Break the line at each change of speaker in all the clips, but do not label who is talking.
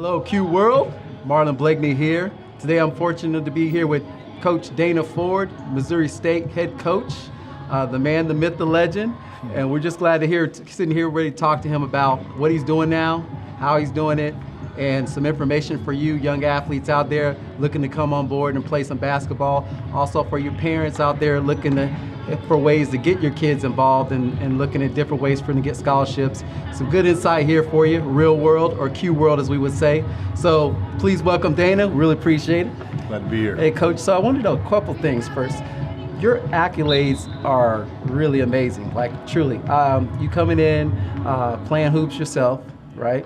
Hello, Q World. Marlin Blakeney here. Today I'm fortunate to be here with Coach Dana Ford, Missouri State head coach, the man, the myth, the legend. And we're just glad to sitting here ready to talk to him about what he's doing now, how he's doing it, and some information for you young athletes out there looking to come on board and play some basketball. Also for your parents out there looking for ways to get your kids involved and looking at different ways for them to get scholarships. Some good insight here for you, real world, or Q world as we would say. So please welcome Dana, really appreciate it.
Glad to be here.
Hey Coach, so I wanted to know a couple things first. Your accolades are really amazing, like truly. You coming in, playing hoops yourself, right?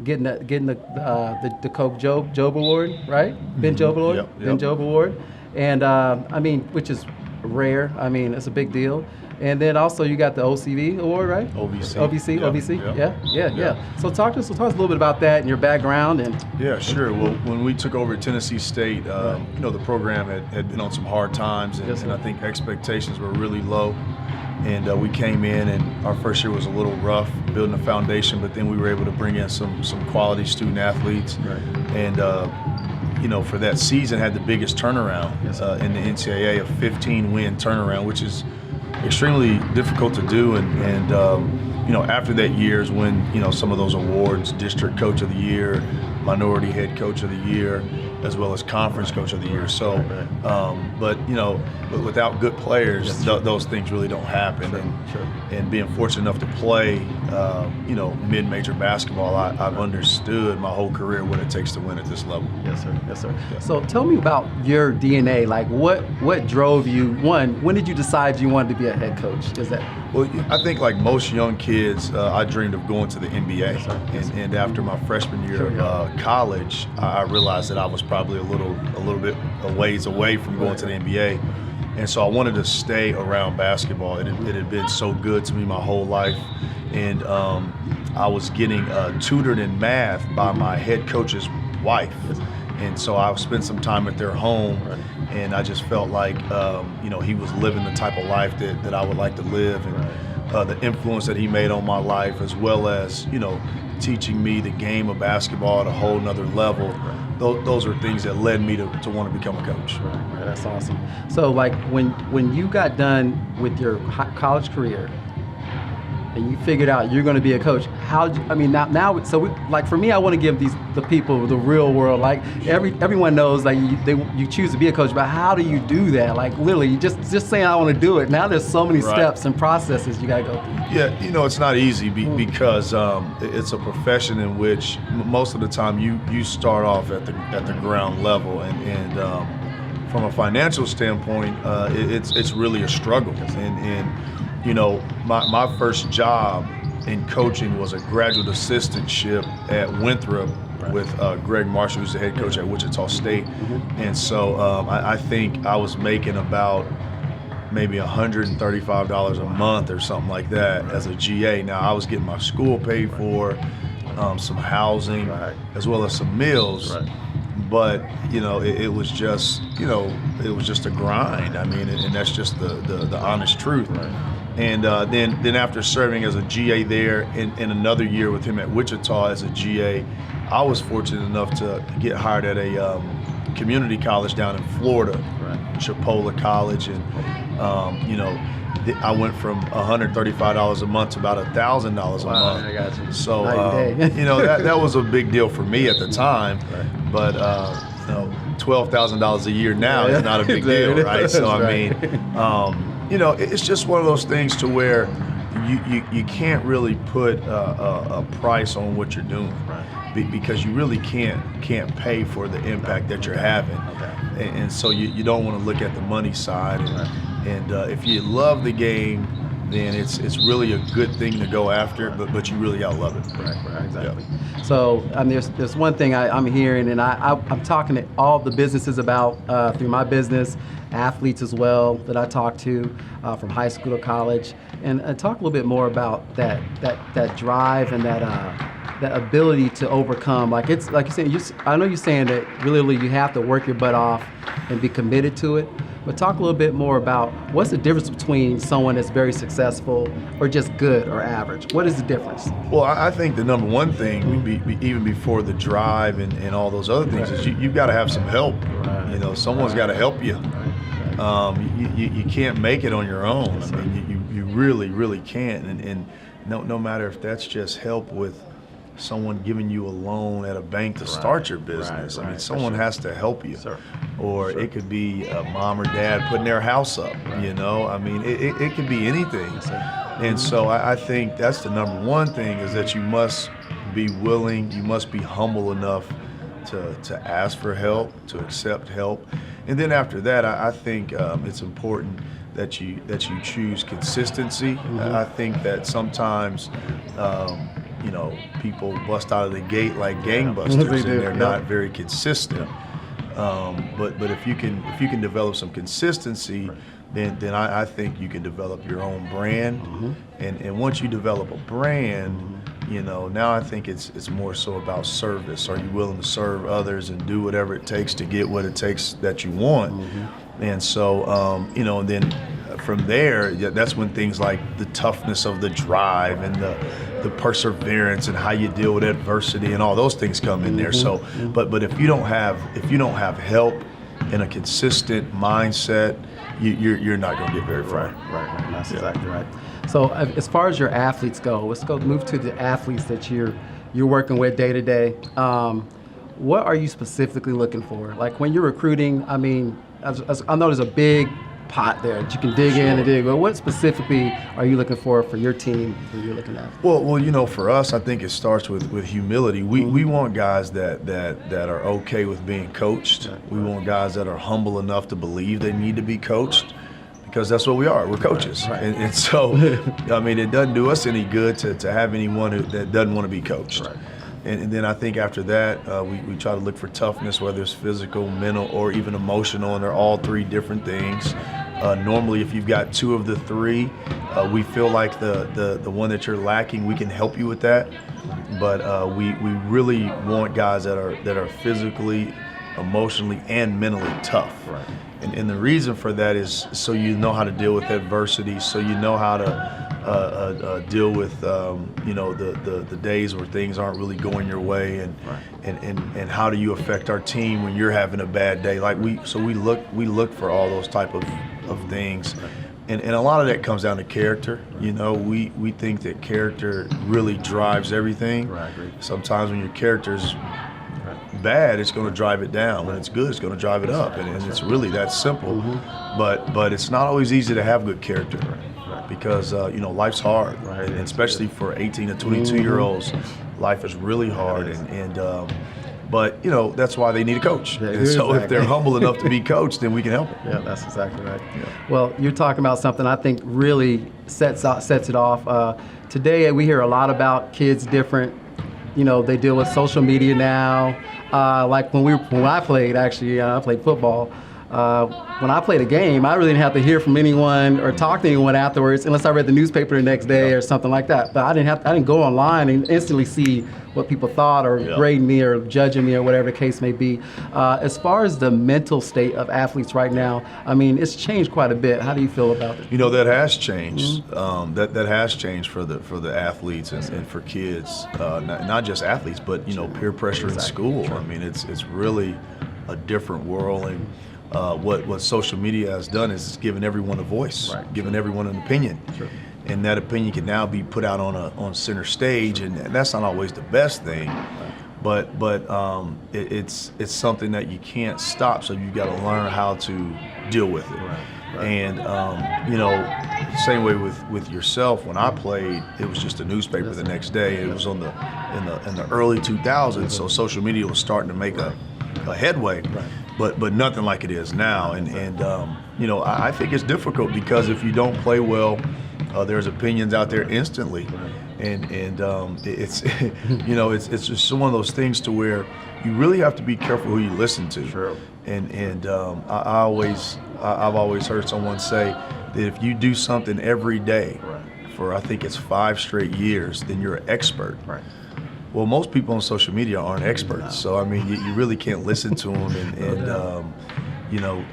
Getting the Coach Job Award, right? Ben Job Award,
Yep.
Ben Job Award, and I mean, which is rare. I mean, it's a big deal. And then also you got the OCV award, right?
OVC.
Yeah. So talk to us a little bit about that and your background and.
Yeah, sure. Well, when we took over at Tennessee State, the program had been on some hard times, and I think expectations were really low. And we came in, and our first year was a little rough, building a foundation, but then we were able to bring in some quality student athletes.
Right.
And for that season, had the biggest turnaround in the NCAA, a 15-win turnaround, which is extremely difficult to do. And after that year is when some of those awards, District Coach of the Year, Minority Head Coach of the Year, as well as Conference Coach of the Year. So, but without good players, those things really don't happen. And being fortunate enough to play, mid-major basketball, I've understood my whole career what it takes to win at this level.
Yes, sir. Yeah. So tell me about your DNA. Like, what drove you? One, when did you decide you wanted to be a head coach?
Well, I think like most young kids, I dreamed of going to the NBA. And after my freshman year of college, I realized that I was probably a little bit a ways away from going to the NBA. And so I wanted to stay around basketball. It had been so good to me my whole life. And I was getting tutored in math by my head coach's wife. And so I spent some time at their home, and I just felt like, he was living the type of life that I would like to live. And the influence that he made on my life, as well as, teaching me the game of basketball at a whole nother level. Those are things that led me to want to become a coach.
Right, that's awesome. So like when you got done with your college career and you figured out you're going to be a coach, for me, I want to give the people the real world. Like everyone knows, like you choose to be a coach, but how do you do that? Like literally, you just saying I want to do it. Now there's so many steps and processes you got to go through.
Yeah, it's not easy because it's a profession in which most of the time you start off at the ground level, and from a financial standpoint, it's really a struggle. My first job in coaching was a graduate assistantship at Winthrop with Greg Marshall, who's the head coach at Wichita State. And so I think I was making about maybe $135 a month or something like that as a GA. Now I was getting my school paid for, some housing, as well as some meals. But it was just a grind. I mean, and that's just the honest truth. And then after serving as a GA there in another year with him at Wichita as a GA, I was fortunate enough to get hired at a community college down in Florida, Chipola College, and I went from $135 a month to about $1,000 a month.
I got you.
So that was a big deal for me at the time, but $12,000 a year now is not a big deal, right? So I mean. It's just one of those things to where you can't really put a price on what you're doing, because you really can't pay for the impact that you're having, and so you don't want to look at the money side. And if you love the game, then it's really a good thing to go after, but you really gotta love it.
Right, exactly. Yeah. So there's one thing I'm hearing, and I'm talking to all the businesses about through my business, athletes as well that I talk to from high school to college, and talk a little bit more about that drive and that ability to overcome. Like it's like you're saying, I know you're saying that really you have to work your butt off and be committed to it. But talk a little bit more about what's the difference between someone that's very successful or just good or average. What is the difference?
Well, I think the number one thing, even before the drive and all those other things, is you've got to have some help. You know, someone's got to help you. You can't make it on your own. I mean, you really, really can't. And no matter if that's just help with someone giving you a loan at a bank to start your business. I mean, someone has to help you. Or it could be a mom or dad putting their house up, you know? I mean, it could be anything. And so I think that's the number one thing, is that you must be willing, you must be humble enough to ask for help, to accept help. And then after that, I think it's important that you choose consistency. I think that sometimes you know, people bust out of the gate like gangbusters, and they're not very consistent. But if you can develop some consistency, then I think you can develop your own brand. And once you develop a brand, you know, now I think it's more so about service. Are you willing to serve others and do whatever it takes to get what it takes that you want? And so, you know, and then from there, that's when things like the toughness of the drive and the perseverance and how you deal with adversity and all those things come in there. So, but if you don't have help and a consistent mindset, you're not going to get very far.
Right. That's exactly right. So, as far as your athletes go, let's move to the athletes that you're working with day to day. What are you specifically looking for? Like when you're recruiting, I mean, I know there's a big pot there that you can dig in and dig, but what specifically are you looking for your team that you're looking at?
Well, you know, for us, I think it starts with humility. We want guys that are okay with being coached. We want guys that are humble enough to believe they need to be coached, because that's what we are. We're coaches. And so, I mean, it doesn't do us any good to have anyone that doesn't want to be coached. And then I think after that, we try to look for toughness, whether it's physical, mental, or even emotional, and they're all three different things. Normally, if you've got two of the three, we feel like the one that you're lacking, we can help you with that. But we really want guys that are physically, emotionally, and mentally tough. And the reason for that is so you know how to deal with adversity, so you know how to deal with you know, the days where things aren't really going your way, and how do you affect our team when you're having a bad day? Like we look for all those type of things, and a lot of that comes down to character. You know, we think that character really drives everything. Sometimes when your character's bad, it's going to drive it down. When it's good, it's going to drive it up, and it's really that simple. But it's not always easy to have good character. Because you know, life's hard, and especially for 18 to 22-year-olds, life is really hard. But you know, that's why they need a coach. And so if they're humble enough to be coached, then we can help them.
Yeah, that's exactly right. Well, you're talking about something I think really sets it off. Today we hear a lot about kids different. You know, they deal with social media now. Like when I played, actually, I played football. When I played a game, I really didn't have to hear from anyone or talk to anyone afterwards, unless I read the newspaper the next day or something like that. But I didn't go online and instantly see what people thought or grading me or judging me or whatever the case may be. As far as the mental state of athletes right now, I mean, it's changed quite a bit. How do you feel about it?
You know, that has changed. That has changed for the athletes and for kids, not just athletes, but you know, peer pressure in school. I mean, it's really a different world. And what social media has done is it's given everyone a voice, given everyone an opinion. And that opinion can now be put out on center stage, and that's not always the best thing. But it's something that you can't stop, so you got to learn how to deal with it. And you know, same way with yourself. When I played, it was just a newspaper the next day. It was in the early 2000s, so social media was starting to make a headway. But nothing like it is now, and you know, I think it's difficult because if you don't play well, there's opinions out there instantly, and it's you know, it's just one of those things to where you really have to be careful who you listen to. And I've always heard someone say that if you do something every day for I think it's 5 straight years, then you're an expert. Well, most people on social media aren't experts, so I mean, you really can't listen to them,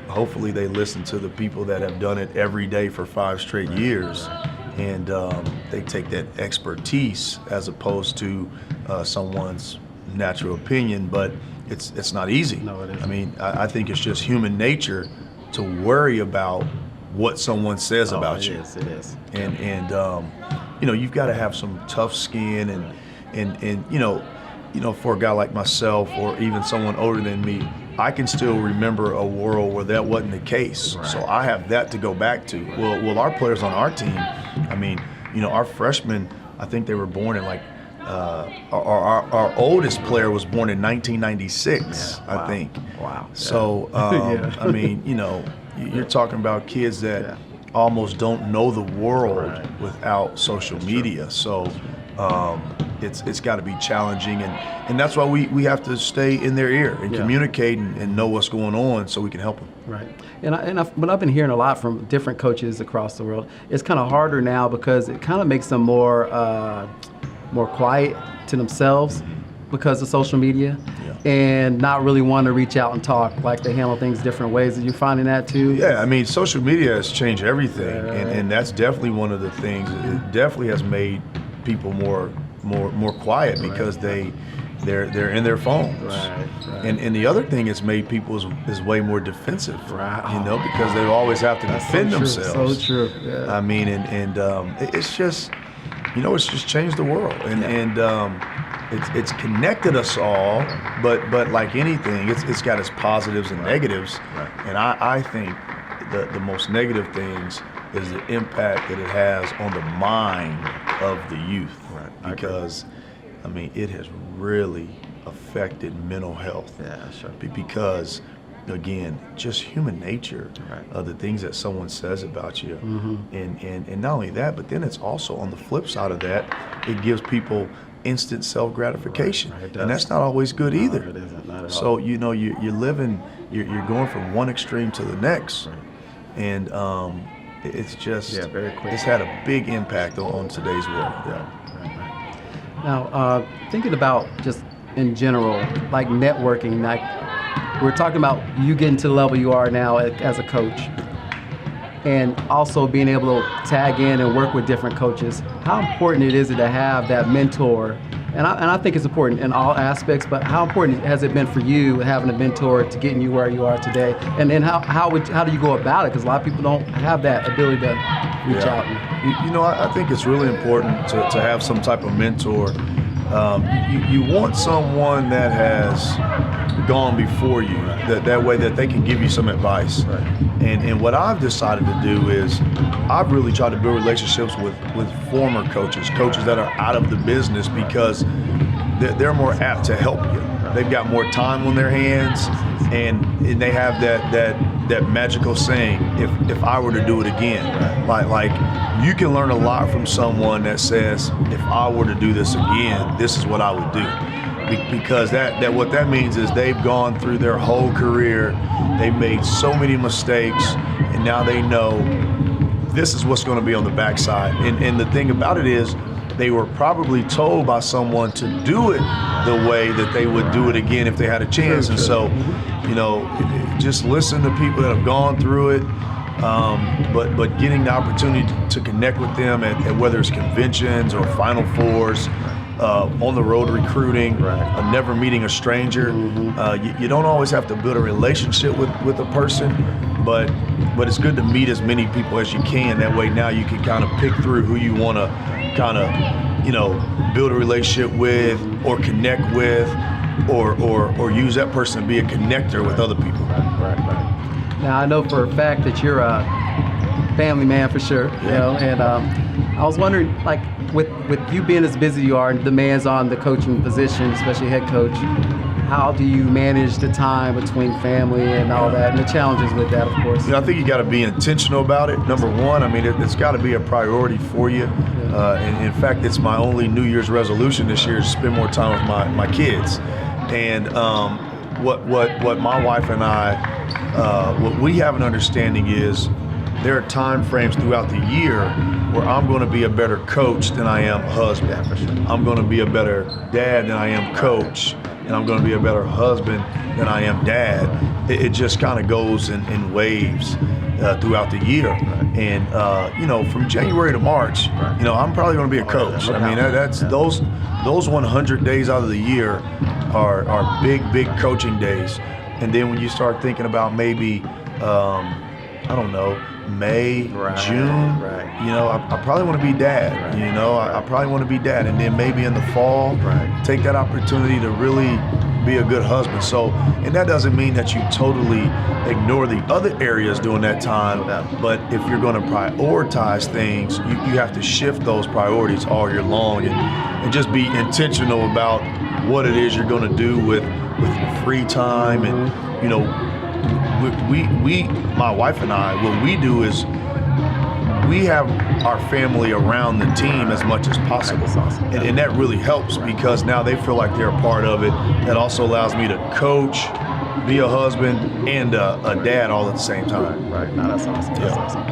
hopefully they listen to the people that have done it every day for 5 straight years, and they take that expertise as opposed to someone's natural opinion. But it's not easy.
No, it isn't.
I mean, I think it's just human nature to worry about what someone says about you.
It is.
And you've got to have some tough skin, and for a guy like myself or even someone older than me, I can still remember a world where that wasn't the case.
Right.
So I have that to go back to. Well, our players on our team, I mean, our freshmen, I think they were born in our oldest player was born in 1996,
Yeah, wow.
I think.
Wow.
So,
Yeah.
I mean, you're talking about kids that almost don't know the world without social media. So it's got to be challenging, and that's why we have to stay in their ear and communicate and know what's going on so we can help them.
Right. But I've been hearing a lot from different coaches across the world. It's kind of harder now because it kind of makes them more quiet to themselves because of social media, and not really want to reach out and talk. Like they handle things different ways. Are you finding that too?
Yeah, I mean, social media has changed everything, and that's definitely one of the things. It definitely has made people more quiet because they're in their phones.
Right.
And the other thing it's made people is way more defensive.
Right.
Because they always have to defend themselves.
So true. Yeah.
I mean, and it's just, it's just changed the world, and it's connected us all. But like anything, it's got its positives and negatives.
Right.
And I think the most negative things is the impact that it has on the mind of the youth.
Right.
Because, I mean, it has really affected mental health.
Yeah, sure.
Because, again, just human nature,
Right.
the things that someone says about you.
Mm-hmm.
And not only that, but then it's also on the flip side of that, it gives people instant self-gratification.
Right, it does.
And that's not always good either.
No, it isn't, not at all.
So, you're living, you're going from one extreme to the next.
Right.
And it's just,
very quick.
it's had a big impact on today's world. Yeah.
Right. Now, thinking about just in general, like networking, like we're talking about you getting to the level you are now as a coach, and also being able to tag in and work with different coaches. How important is it to have that mentor? And I think it's important in all aspects, but how important has it been for you having a mentor to getting you where you are today? And then how do you go about it? Because a lot of people don't have that ability to reach out.
I think it's really important to have some type of mentor. You want someone that has gone before you, that way that they can give you some advice.
Right.
And what I've decided to do is I've really tried to build relationships with former coaches that are out of the business, because they're more apt to help you. They've got more time on their hands, and they have that magical saying, if I were to do it again. Like you can learn a lot from someone that says, if I were to do this again, this is what I would do. Because that what that means is they've gone through their whole career, they've made so many mistakes, and now they know this is what's going to be on the backside. And the thing about it is, they were probably told by someone to do it the way that they would do it again if they had a chance. And so, just listen to people that have gone through it, but getting the opportunity to connect with them at whether it's conventions or Final Fours, on the road recruiting, never meeting a stranger. You don't always have to build a relationship with a person, but it's good to meet as many people as you can. That way now you can kind of pick through who you want to kind of build a relationship with or connect with, or use that person to be a connector with other people.
Right. Now I know for a fact that you're a family man for sure, and I was wondering, like, with you being as busy you are and demands on the coaching position, especially head coach, how do you manage the time between family and all that, and the challenges with that, of course?
I think you got to be intentional about it. Number one, I mean, it's got to be a priority for you. And in fact, it's my only New Year's resolution this year is to spend more time with my kids. And what my wife and I, what we have an understanding is, there are time frames throughout the year where I'm going to be a better coach than I am husband.
Yeah, for sure.
I'm going to be a better dad than I am coach, and I'm going to be a better husband than I am dad. it just kind of goes in waves throughout the year. And from January to March, I'm probably going to be a coach. I mean, that's those 100 days out of the year are big coaching days. And then when you start thinking about maybe, I don't know, May, June, I probably want to be dad. I probably want to be dad. And then maybe in the fall, take that opportunity to really be a good husband. So, and that doesn't mean that you totally ignore the other areas during that time, but if you're going to prioritize things, you have to shift those priorities all year long and just be intentional about what it is you're going to do with your free time. And, we my wife and I, what we do is we have our family around the team as much as possible. And that really helps because now they feel like they're a part of it. That also allows me to coach, be a husband, and a dad all at the same time.
Right. No, that's awesome. That's awesome.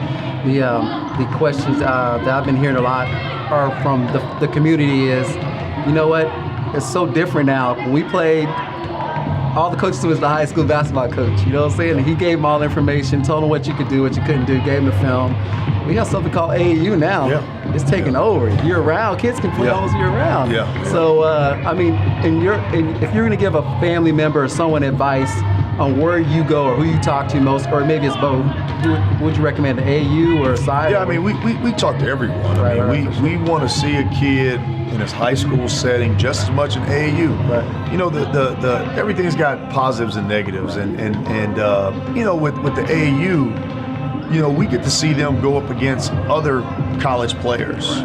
The questions that I've been hearing a lot are from the community is, you know what, it's so different now. When we played, all the coaches was the high school basketball coach, you know what I'm saying? And he gave them all the information, told them what you could do, what you couldn't do, gave them the film. We got something called AAU now. It's taking over year-round. Kids can play almost year-round. So, if you're going to give a family member or someone advice on where you go or who you talk to most, or maybe it's both, would you recommend the AAU or side?
Yeah, I mean, we talk to everyone. We want to see a kid in his high school setting just as much in AAU. The everything's got positives and negatives, and with the AAU, we get to see them go up against other college players.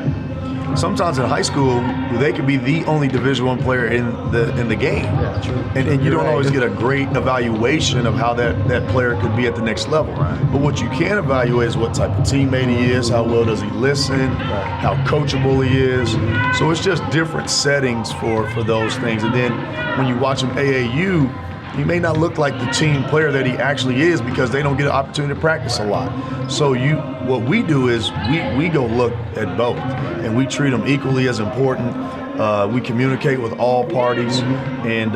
Sometimes in high school, they could be the only Division I player in the game.
Yeah, true.
And you don't always get a great evaluation of how that player could be at the next level. But what you can evaluate is what type of teammate he is, how well does he listen, how coachable he is. So it's just different settings for those things. And then when you watch him AAU, he may not look like the team player that he actually is because they don't get an opportunity to practice a lot. So what we do is we go look at both, and we treat them equally as important. We communicate with all parties, and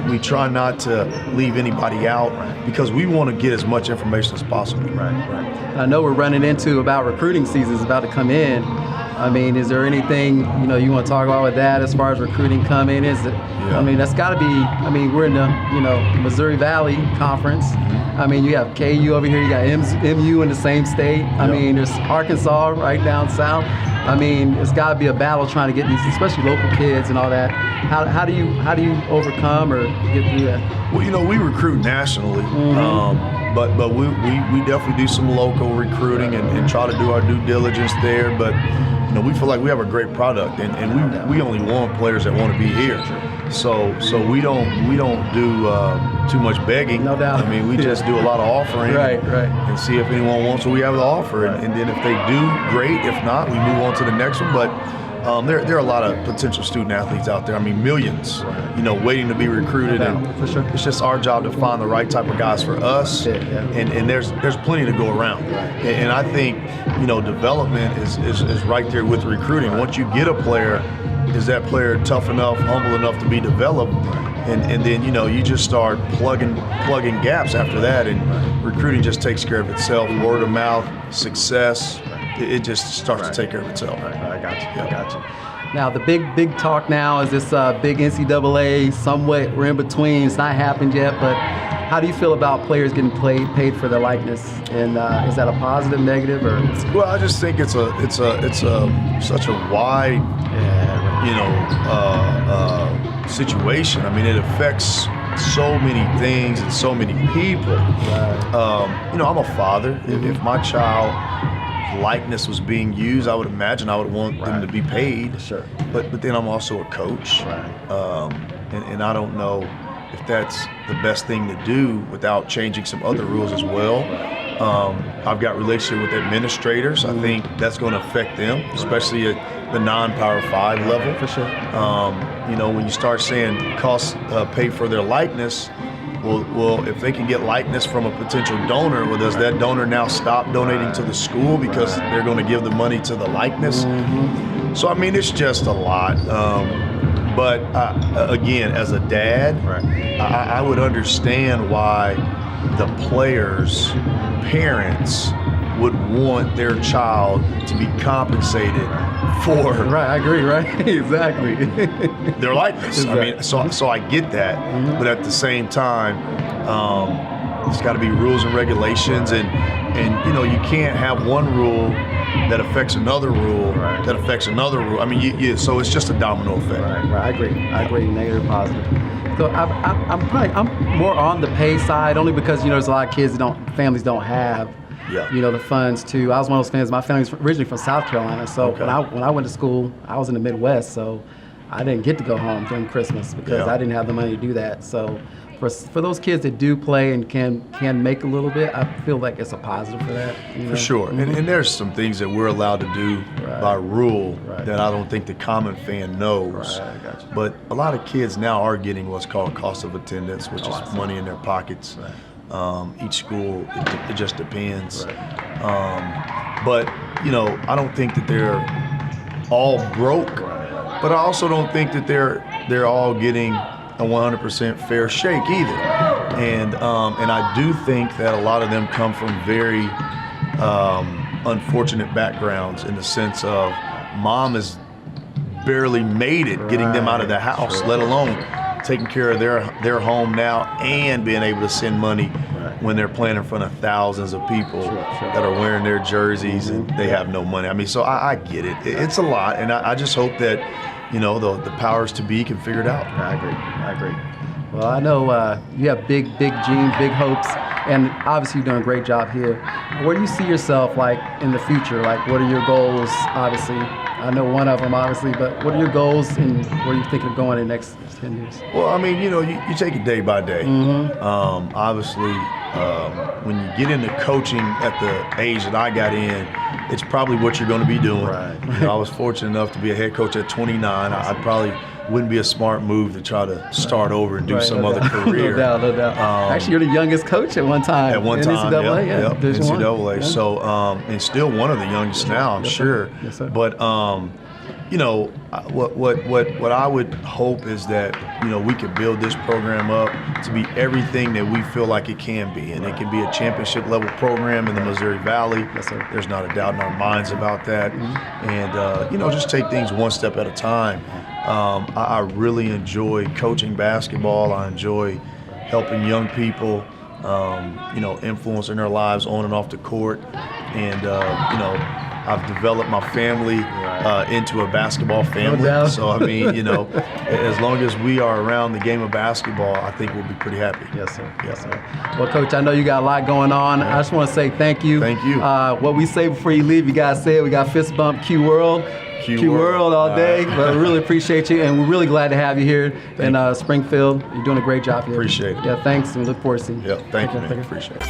we try not to leave anybody out because we want to get as much information as possible.
I know we're running into about recruiting season is about to come in. I mean, is there anything you want to talk about with that as far as recruiting coming? Is it? I mean, that's got to be. I mean, we're in the Missouri Valley Conference. I mean, you have KU over here. You got MU in the same state. I mean, there's Arkansas right down south. I mean, it's got to be a battle trying to get these, especially local kids and all that. How do you overcome or get through that?
Well, we recruit nationally. But we definitely do some local recruiting and try to do our due diligence there. But we feel like we have a great product, and we only want players that want to be here. So we don't do too much begging.
No doubt.
I mean, we just do a lot of offering, and see if anyone wants what we have to offer, and then if they do, great. If not, we move on to the next one. But there are a lot of potential student athletes out there. I mean, millions, waiting to be recruited.
For sure.
It's just our job to find the right type of guys for us, and there's plenty to go around. And I think, development is right there with recruiting. Once you get a player, is that player tough enough, humble enough to be developed? And then, you just start plugging gaps after that, and recruiting just takes care of itself. Word of mouth, success. It just starts to take care of itself.
I got you. Now, the big talk now is this big NCAA, somewhat we're in between. It's not happened yet, but how do you feel about players getting paid for their likeness? And is that a positive, negative, or?
Well, I just think it's such a wide, situation. I mean, it affects so many things and so many people. I'm a father. If my child likeness was being used, I would imagine I would want them to be paid.
Sure.
But then I'm also a coach, and I don't know if that's the best thing to do without changing some other rules as well. I've got relationship with administrators. I think that's going to affect them, especially at the non-Power 5 level.
For sure.
When you start saying costs pay for their likeness, well, if they can get likeness from a potential donor, well, does that donor now stop donating to the school because they're going to give the money to the likeness? So, I mean, it's just a lot. But again, as a dad, I would understand why the players' parents would want their child to be compensated for
Right, I agree, right? Exactly.
their likeness.
Exactly.
I mean, so I get that, but at the same time, there's got to be rules and regulations, and you can't have one rule that affects another rule that affects another rule. I mean, so it's just a domino effect.
Right. I agree. Negative, positive. So I'm more on the pay side only because there's a lot of kids families don't have the funds to. I was one of those families. My family's originally from South Carolina, so when I went to school, I was in the Midwest, so I didn't get to go home during Christmas because I didn't have the money to do that. So for those kids that do play and can make a little bit, I feel like it's a positive for that.
For sure. And there's some things that we're allowed to do by rule that I don't think the common fan knows.
Right, I got you.
But a lot of kids now are getting what's called cost of attendance, which is money in their pockets. Each school, it just depends. But I don't think that they're all broke, but I also don't think that they're all getting a 100% fair shake either. And I do think that a lot of them come from very unfortunate backgrounds in the sense of mom has barely made it getting them out of the house, let alone taking care of their home now and being able to send money when they're playing in front of thousands of people that are wearing their jerseys and they have no money. I mean, so I get it. It's a lot, and I just hope that the powers to be can figure it out.
I agree. Well, I know you have big dreams, big hopes, and obviously you've done a great job here. Where do you see yourself in the future? What are your goals? Obviously, I know one of them, obviously, but what are your goals and where are you thinking of going in the next 10 years?
Well, I mean, you take it day by day. Obviously, when you get into coaching at the age that I got in, it's probably what you're going to be doing. I was fortunate enough to be a head coach at 29. I probably wouldn't be a smart move to try to start over and do some other career.
No doubt. Actually, you're the youngest coach at one time.
At one
in
time,
NCAA, Division I.
NCAA. Yeah. So, and still one of the youngest now, I'm sure.
Yes, sir.
But what I would hope is that we could build this program up to be everything that we feel like it can be, and it can be a championship level program in the Missouri Valley.
Yes, sir.
There's not a doubt in our minds about that, and just take things one step at a time. I really enjoy coaching basketball. I enjoy helping young people, influencing their lives on and off the court, and I've developed my family into a basketball family. So, I mean, as long as we are around the game of basketball, I think we'll be pretty happy.
Yes, sir. Yes, sir. Well, Coach, I know you got a lot going on. I just want to say thank you.
Thank you.
What we say before you leave, you guys say it. We got fist bump Q World. Q World all day. But we really appreciate you, and we're really glad to have you here in Springfield. You're doing a great job here.
Appreciate it.
Yeah, thanks, and we look forward to seeing you.
Yeah, thank you, man. Appreciate it.